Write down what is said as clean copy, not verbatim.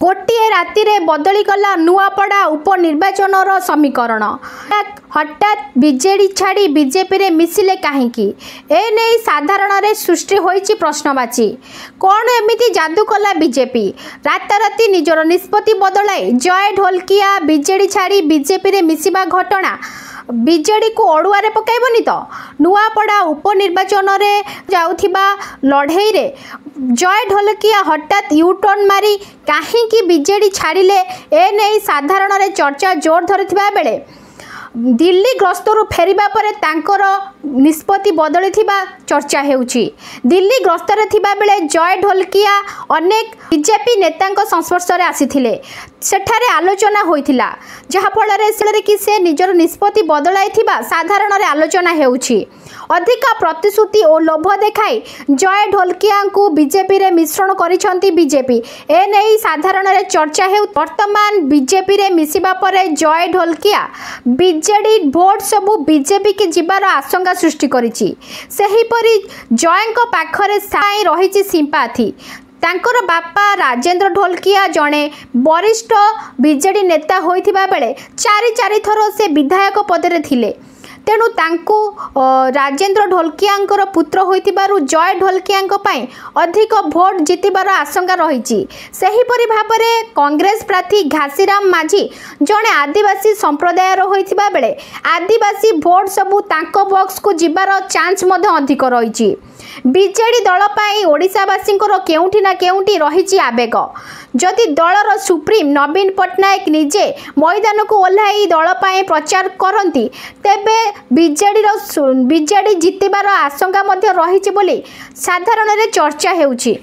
गोटे राति बदलीगला नुआपड़ा उपनिर्वाचन समीकरण। हठात बीजेडी छाड़ी बीजेपी रे मिसिले कहीं एने साधारण सृष्टि होइछि प्रश्नवाची। कौन एमिति जादू कला बीजेपी? राताराति निजर निष्पत्ति बदलाई जय ढोलकिया बीजेडी छाड़ी बीजेपी रे मिसिबा घटना बीजेडी को अड़ुआरे पकाइबनी तो? नुआपड़ा उपनिर्वाचन रे जाउथिबा लड़ाई रे जय ढोलकिया हठात यूटर्न मारी कहीं बीजेडी छाड़िले एने साधारण चर्चा जोर धरिथिबा बेले दिल्ली गस्तरु फेरिबा परे तांकर निष्पत्ति बदली चर्चा हेउछि। दिल्ली गस्तरे थिबा बेले जय ढोलकिया अनेक बीजेपी नेतांक संस्पर्श रे आसीथिले। सेठारे आलोचना होइथिला जहा फଳରେ कि से निजर निष्पत्ति बदलाई थिबा साधारण रे आलोचना हेउछि। अधिक प्रतिश्रुति और लोभ देखाई जय ढोलकिया को बीजेपी रे मिश्रण करिसंती बीजेपी एने साधारण रे चर्चा हेउ। वर्तमान बीजेपी रे मिसिबा परे जय ढोलकिया बीजेडी भोट सबु बीजेपी के जीवार आशंका सृष्टि करिछि। सेहीपरि जयंक पाखरे साई रहिछि सिंपाथी। तांकर बापा राजेंद्र ढोलकिया जड़े वरिष्ठ बीजेडी नेता होइथिबा बेले चारि थर से विधायक पदरे थिले। तेणु तांकु राजेंद्र ढोलकिया पुत्र होइतिबारु जय ढोलकिया अधिक भोट जितिबार आशंका रही। सेहीपरि भाबरे कांग्रेस प्रार्थी घासीराम माझी जड़े आदिवासी संप्रदायर होइतिबा बेले आदिवासी भोट सबू तांको बॉक्स को जिबार चांस मध्य अधिक रही। बीजेडी दल पाई ओडिशावासी केउठी ना केउठी रही आवेग। जदि दलर सुप्रीम नवीन पट्टनायक निजे मैदान को ओह्लाई दल पाई प्रचार करती तेबे बीजेडी जितबार आशंका रही साधारण चर्चा हेउछि।